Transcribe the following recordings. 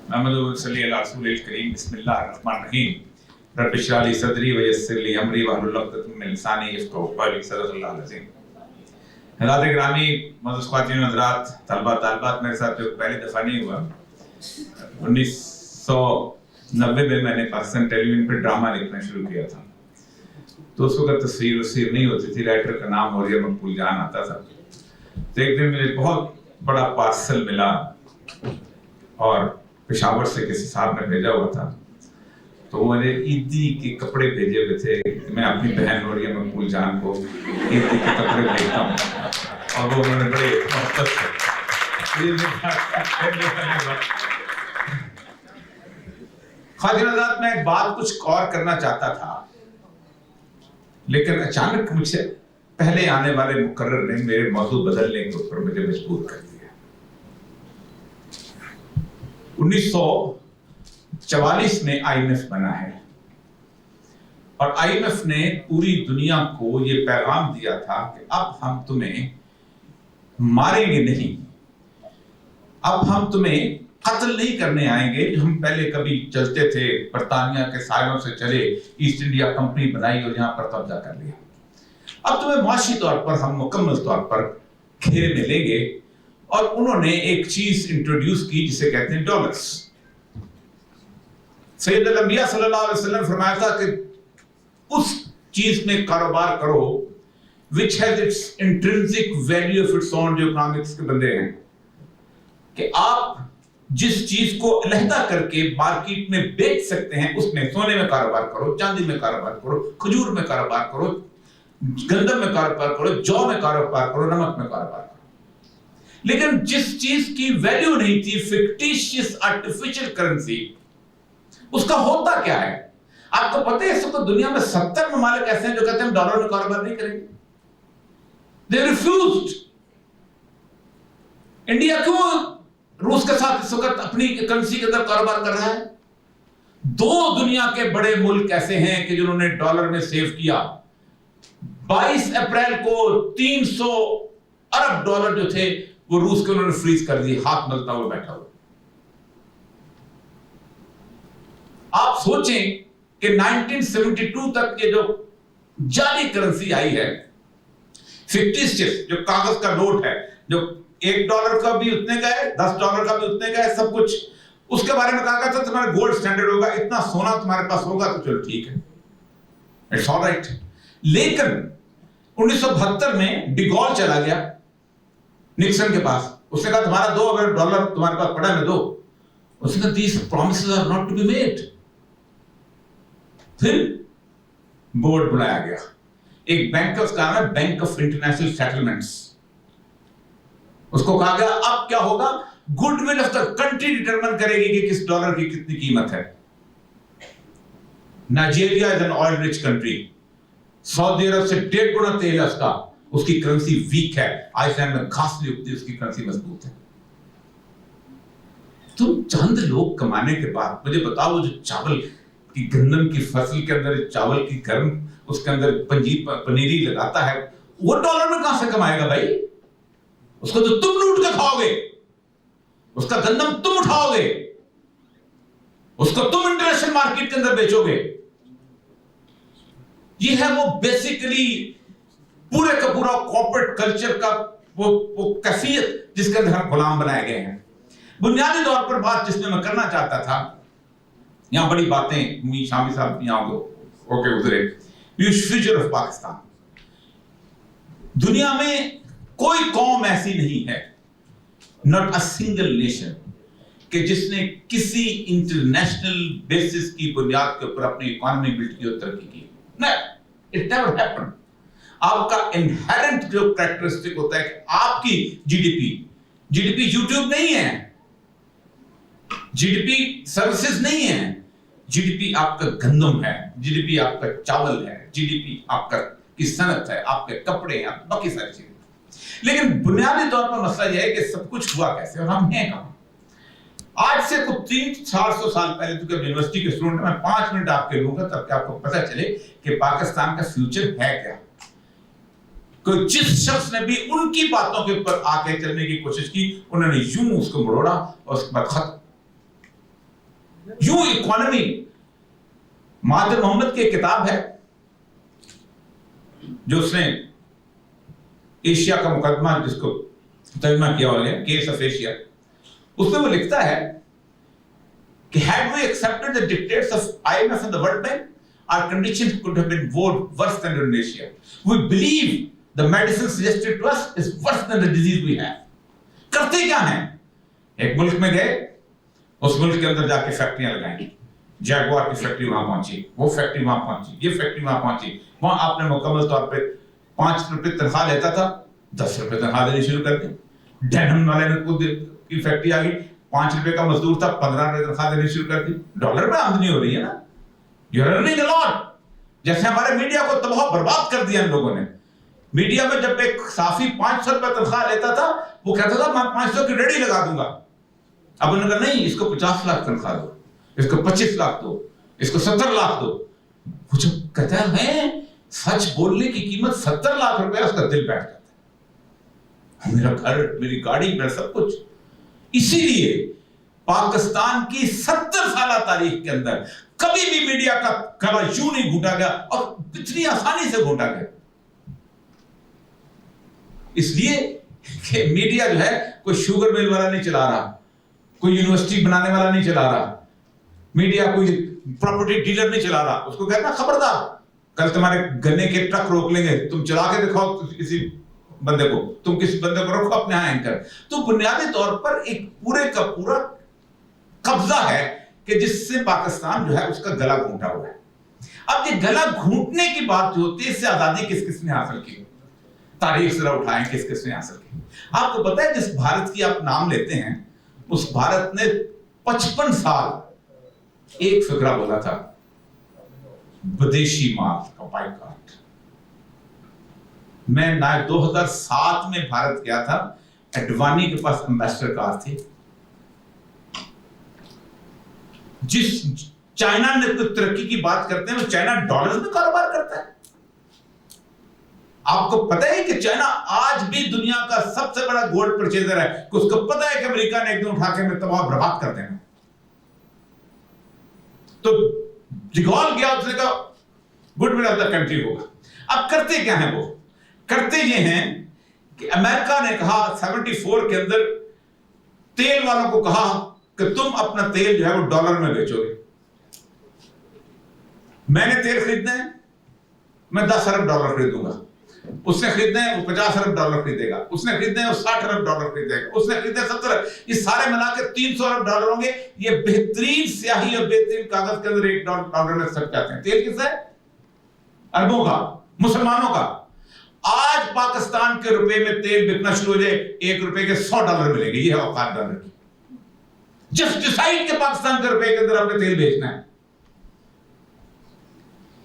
करीम बिस्मिल्लाहिर्रहमानिर्रहीम रब्बि इश्रह ली सदरी व यस्सिर ली अमरी वहलुल उक़दतम मिन लिसानी यफ़क़हू क़ौली सल्लल्लाहु अलैहि वसल्लम। हज़रात गिरामी, मौजूद ख़वातीन हज़रात, तलबा तालिबात, मेरे साथ जो पहली दफ़ा नहीं हुआ, 1990 में मैंने पाकिस्तान टेलीविज़न पे ड्रामा लिखना शुरू किया था। तो उस वक्त तस्वीर नहीं होती थी, राइटर का नाम मौर्य मकबूल जान आता था। तो एक दिन मुझे बहुत बड़ा पार्सल मिला और पेशावर से किसी साहब ने भेजा हुआ था। तो मैंने ईदी के कपड़े भेजे हुए थे। मैं अपनी बहन मौर्य मकबूल जान को ईदी के कपड़े भेजता हूँ और वो उन्होंने बड़े मोहब्बत से ख्वाजा मैं एक बात कुछ और करना चाहता था, लेकिन अचानक मुझसे पहले आने वाले मुकर्रर ने मेरे मौजू बदलने के ऊपर मुझे मजबूर कर दिया। 1944 में IMF बना है और IMF ने पूरी दुनिया को ये पैगाम दिया था कि अब हम तुम्हें मारेंगे नहीं, अब हम तुम्हें कत्ल नहीं करने आएंगे। हम पहले कभी चलते थे, बरतानिया के सायों से चले, ईस्ट इंडिया कंपनी बनाई और यहाँ पर कब्जा कर लिया। अब तुम्हें माशी तौर पर हम मुकम्मल तौर पर घेरे में लेंगे। और उन्होंने एक चीज इंट्रोड्यूस की जिसे कहते हैं डॉलर्स। सैयद अल-अंबिया सल्लल्लाहु अलैहि वसल्लम फरमाया था कि उस चीज में कारोबार करो which has its intrinsic value of its own। जो इकोनॉमिक्स के बंदे हैं कि आप जिस चीज को अलहदा करके मार्केट में बेच सकते हैं उसमें सोने में कारोबार करो, चांदी में कारोबार करो, खजूर में कारोबार करो, गंदम में कारोबार करो, जौ में कारोबार करो, नमक में कारोबार करो। लेकिन जिस चीज की वैल्यू नहीं थी, फिक्टिशियस आर्टिफिशियल करेंसी, उसका होता क्या है? आपको पता है इस वक्त दुनिया में 70 ममालिक ऐसे हैं जो कहते हैं डॉलर में कारोबार नहीं करेंगे। They refused। इंडिया क्यों रूस के साथ इस वक्त अपनी करेंसी के अंदर कारोबार कर रहा है? 2 दुनिया के बड़े मुल्क ऐसे हैं कि जिन्होंने डॉलर में सेव किया। 22 अप्रैल को 300 अरब डॉलर जो थे वो रूस के उन्होंने फ्रीज कर दिए, हाथ मलता हुआ बैठा हुआ। आप सोचें कि 1972 तक ये जो जाली करेंसी आई है, फिक्टिशियस, जो कागज का नोट है, जो $1 का भी उतने का है, $10 का भी उतने का है, सब कुछ उसके बारे में कहा गया था तुम्हारा गोल्ड स्टैंडर्ड होगा, इतना सोना तुम्हारे पास होगा तो चलो ठीक है, इट्स ऑलराइट। लेकिन 1972 में डिगॉल चला गया निक्सन के पास, उसने कहा तुम्हारा $2 तुम्हारे पास पड़ा है, दो। उसने कहा these promises are not to be made। फिर बोर्ड बुलाया गया, एक बैंक का, उसका नाम है बैंक ऑफ इंटरनेशनल सेटलमेंट्स। उसको कहा गया अब क्या होगा, goodwill of the country determine करेगी कि किस डॉलर की कितनी कीमत है। Nigeria is an oil rich country, सऊदी अरब से 1.5 गुना तेल है उसका, उसकी करेंसी वीक है। आइसलैंड में घास नहीं उगती, उसकी करेंसी मजबूत है। तुम चंद लोग कमाने के बाद मुझे बताओ, वो जो चावल की गंदम की फसल के अंदर चावल की गर्म उसके अंदर पनीरी लगाता है, वो डॉलर में कहां से कमाएगा भाई? उसको तो तुम लूट के खाओगे, उसका गंदम तुम उठाओगे, उसको तुम इंटरनेशनल मार्केट के अंदर बेचोगे। ये है वो बेसिकली पूरे का पूरा कॉर्पोरेट कल्चर का वो कैफियत जिसके अंदर हम गुलाम बनाए गए हैं। बुनियादी तौर पर बात जिसमें मैं करना चाहता था, यहां बड़ी बातें शामी साहब यहां होके गुजरे, फ्यूचर ऑफ पाकिस्तान। दुनिया में कोई कौम ऐसी नहीं है, नॉट अ सिंगल नेशन, कि जिसने किसी इंटरनेशनल बेसिस की बुनियाद के ऊपर अपनी इकोनॉमी बिल्ड की और तरक्की की। It never happened. आपका इनहेरेंट जो कैरेक्टरिस्टिक होता है कि आपकी जीडीपी यूट्यूब नहीं है, जीडीपी सर्विसेज नहीं है, जीडीपी आपका गंदम है, जीडीपी आपका चावल है, जीडीपी आपका की सनत है, आपके कपड़े हैं, बाकी सारी चीजें। लेकिन बुनियादी तौर पर मसला यह है कि सब कुछ हुआ कैसे और हम हैं कहां। आज से कुछ 300-400 साल पहले, क्योंकि यूनिवर्सिटी के स्टूडेंट, मैं 5 मिनट आपके लूंगा तब कि आपको पता चले कि पाकिस्तान का फ्यूचर है क्या। कोई जिस शख्स ने भी उनकी बातों के ऊपर आके चलने की कोशिश की, उन्होंने यूं उसको मरोड़ा और उसके बाद खत्म। यूं इकोनॉमी। महातिर मोहम्मद की एक किताब है जो उसने एशिया का मुकदमा जिसको तर्जुमा किया हुआ है, केस ऑफ एशिया, उसमें वो लिखता है कि had we accepted the dictates of IMF and the World Bank, our conditions could have been worse than Indonesia. We believe the medicine suggested to us is worse than the disease we have. करते क्या हैं? एक मुल्क में गए, उस मुल्क के अंदर जाके फैक्ट्रियां लगाएंगे, जैगुआर की फैक्ट्री वहां पहुंची, वो फैक्ट्री वहां पहुंची, ये फैक्ट्री वहां पहुंची, वहां आपने मुकम्मल तौर पे 5 रुपए तनख्वाह लेता था, 10 रुपए तनख्वाह देनी शुरू कर दी। डेनिम वाले की फैक्ट्री आ गई, 5 रुपए का मजदूर था, 15 रुपए तनख्वाह देनी शुरू कर दी। डॉलर में आमदनी हो रही है ना, you are earning a lot. जैसे हमारे मीडिया को तबाह बर्बाद कर दिया इन लोगों ने। मीडिया में जब एक साफी 500 रुपए तनख्वाह लेता था, वो कहता था मैं 500 की रेडी लगा दूंगा। अब उन्होंने कहा नहीं, इसको 50 लाख तनख्वाह दो, इसको 25 लाख दो, इसको 70 लाख दो। वो जब कहता है सच बोलने की कीमत 70 लाख रुपए, उसका दिल बैठ जाता है। मेरा घर, मेरी गाड़ी, मेरा सब कुछ। इसीलिए पाकिस्तान की 70 साल तारीख के अंदर कभी भी मीडिया का गला यूं नहीं घूटा गया और इतनी आसानी से घूटा गया। इसलिए कि मीडिया जो है कोई शुगर मिल वाला नहीं चला रहा, कोई यूनिवर्सिटी बनाने वाला नहीं चला रहा, मीडिया कोई प्रॉपर्टी डीलर नहीं चला रहा। उसको कहता खबरदार, कल तुम्हारे गन्ने के ट्रक रोक लेंगे, तुम चला के दिखाओ किसी बंदे को, तुम किसी बंदे को रखो अपने यहां एंकर। तो बुनियादी तौर पर एक पूरे का पूरा कब्जा है कि जिससे पाकिस्तान जो है उसका गला घूंटा हुआ है। अब ये गला घूंटने की बात जो होती है, इससे आजादी किस किस ने हासिल की, तारीख जरा उठाएं, किस किस ने हासिल की। आपको पता है जिस भारत की आप नाम लेते हैं, उस भारत ने 55 साल एक फिक्रा बोला था, विदेशी माल का बाइकआउट। मैं 2007 में भारत गया था, एडवानी के पास एम्बेसडर कार थी। जिस चाइना ने तो तरक्की की बात करते हैं, वो चाइना डॉलर्स में कारोबार करता है। आपको पता है कि चाइना आज भी दुनिया का सबसे बड़ा गोल्ड परचेजर है। उसको पता है कि अमेरिका ने एक दिन उठा के में तबाह बर्बाद कर देना। तो डिगॉल गया, उसने कहा गुडविल ऑफ द कंट्री होगा। अब करते क्या है वो? करते ये हैं कि अमेरिका ने कहा 74 के अंदर तेल वालों को कहा कि तुम अपना तेल जो है वो डॉलर में बेचोगे। मैंने तेल खरीदना है, मैं 10 अरब डॉलर खरीदूंगा। उसने खरीदना है, वो 50 अरब डॉलर खरीदेगा। उसने खरीदना है, वो 60 अरब डॉलर खरीदेगा। उसने खरीदना है 70 अरब। ये सारे मिलाकर 300 अरब डॉलर होंगे। ये बेहतरीन स्याही और बेहतरीन कागज के अंदर $1 में सट जाते हैं। तेल किसका है? अरबों का, मुसलमानों का। आज पाकिस्तान के रुपए में तेल बिकना शुरू हो जाए, $1 के $100 मिलेंगे। ये है औकात डॉलर की। जस्ट डिसाइड के पाकिस्तान के रुपए के अंदर आपने तेल बेचना है।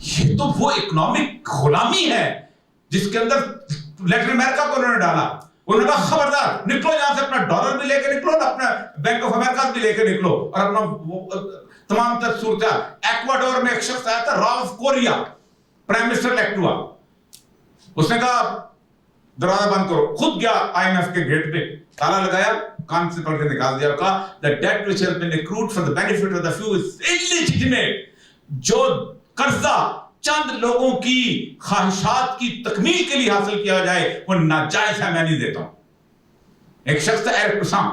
ये तो वो इकोनॉमिक गुलामी है जिसके अंदर लैटिन अमेरिका को उन्होंने डाला। उन्होंने कहा खबरदार, निकलो यहां से, अपना डॉलर भी लेकर निकलो, अपना बैंक ऑफ अमेरिका भी लेकर निकलो, और अपना तमाम तर सूरत। एक्वाडोर में एक शख्स आया था, Rauf Korea, prime minister elect हुआ। उसने कहा दरवाजा बंद करो। खुद गया IMF के गेट पे, ताला लगाया, कान से पकड़ के निकाल दिया और कहा the debt which has been accrued for the benefit of the few is illegitimate. जो कर्जा चंद लोगों की ख्वाहिशात की तकमील के लिए हासिल किया जाए वो नाजायज है, मैं नहीं देता हूं। एक शख्स था एरिक टुसान,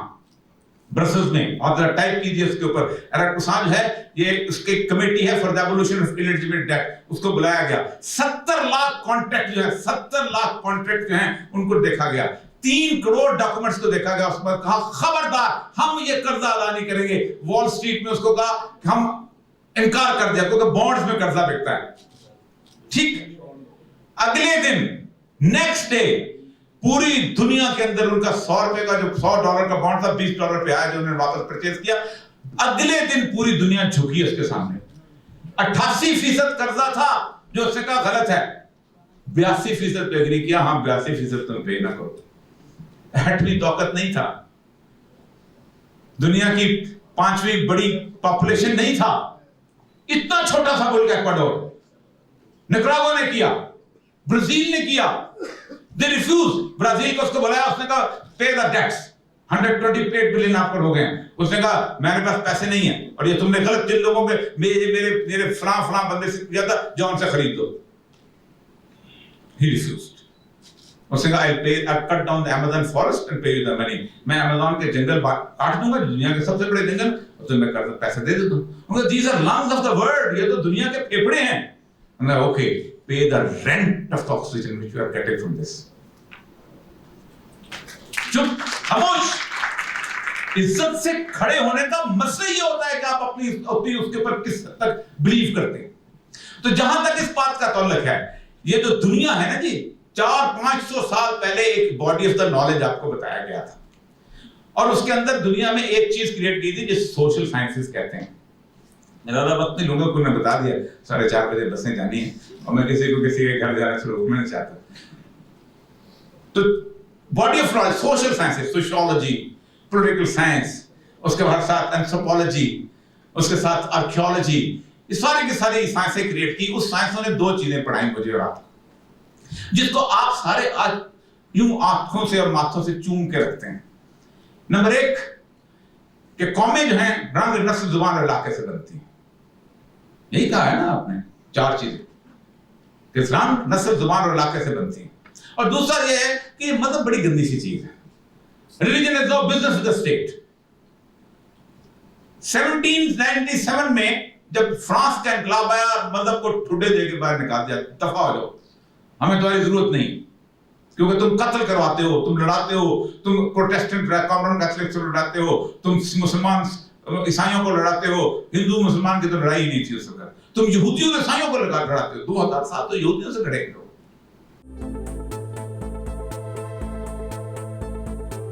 ब्रसेल्स में, और जरा टाइप कीजिए उसके ऊपर। एरिक टुसान जो है, ये उसकी कमेटी है for the abolition of illegitimate debt. उसको बुलाया गया। 70 लाख कॉन्ट्रैक्ट जो है, 70 लाख कॉन्ट्रैक्ट जो हैं उनको देखा गया। 3 करोड़ डॉक्यूमेंट्स को देखा गया। उसके बाद कहा खबरदार, हम ये कर्जा अदा नहीं करेंगे। वॉल स्ट्रीट में उसको कहा, हम इनकार कर दिया क्योंकि बॉन्ड्स में कर्जा बिकता है। ठीक अगले दिन, नेक्स्ट डे, पूरी दुनिया के अंदर उनका $100 का जो $100 का बॉन्ड था, $20 पे आया, जो उन्होंने वापस परचेज किया। अगले दिन पूरी दुनिया झुकी उसके सामने। 88% कर्जा था जो उसने कहा गलत है, 82% पे एग्री किया, हाँ 82% तुम पे ना करो। एटमी ताकत नहीं था, दुनिया की 5वीं बड़ी पॉपुलेशन नहीं था, इतना छोटा सा मुल्क एक्वाडोर। निकरागुआ ने किया, ब्राजील ने किया, दे रिफ्यूज। ब्राजील को उसको बुलाया, उसने कहा पे द डेट्स, 128 बिलियन आपको लोग हैं। उसने कहा मेरे पास पैसे नहीं है और ये तुमने गलत जिन लोगों के मेरे फलां बंदे से किया था, जाओ उनसे खरीद दो। He refused. उसने कहा I'll cut down the Amazon forest and pay you the money. मैं अमेज़न के जंगल काट दूंगा, दुनिया के सबसे बड़े जंगल, और तुम्हें कर पैसे दे दूंगा। उन्होंने these are lungs of the world, ये तो दुनिया के फेफड़े हैं। उन्होंने okay, pay the rent of the oxygen which you are getting from this. चुप, खामोश। इज्जत से खड़े होने का मसला ये होता है कि आप अपनी उसके ऊपर किस हद तक बिलीव करते हैं। तो जहां तक इस बात का ताल्लुक है, ये जो दुनिया है ना जी, 400-500 साल पहले एक बॉडी ऑफ द नॉलेज आपको बताया गया था, और उसके अंदर दुनिया में एक चीज क्रिएट की थी जिसे सोशल साइंसेस कहते हैं। मेरा वक्त नहीं लूंगा, को मैं बता दिया 4:30 बजे बसें जानी है और मैं किसी के घर जाने से रोकना नहीं चाहता। तो body of knowledge, social sciences, sociology, political science, उसके बाद साथ एंथ्रोपोलॉजी, उसके साथ आर्कियोलॉजी, ये सारी की सारी साइंसें क्रिएट की। उस साइंसों ने 2 चीजें पढ़ाई मुझे और आपको, जिसको आप सारे आज यूं आंखों से और माथों से चूम के रखते हैं। नंबर 1 कि कौमें जो हैं रंग, नस्ल, जुबान और इलाके से बनती हैं। यही कहा है ना आपने, 4 चीजें कि रंग, नस्ल, जुबान और इलाके से बनती हैं। और दूसरा यह है कि मजहब बड़ी गंदी सी चीज है। Religion is no business with the state. 1797 में जब फ्रांस का इनकलाब आया, मजहब को ठुड्डे दे के बाहर निकाल दिया, दफा हो जाओ, हमें तुम्हारी जरूरत नहीं, क्योंकि तुम कत्ल करवाते हो, तुम लड़ाते हो, तुम प्रोटेस्टेंट कॉमन कैथोलिक से लड़ाते हो, तुम मुसलमान ईसाइयों को लड़ाते हो। हिंदू मुसलमान की तो लड़ाई ही नहीं थी उस वक्त। तुम यहूदियों ईसाइयों को लड़ाते हो। 2000 साल तो यहूदियों से लड़े।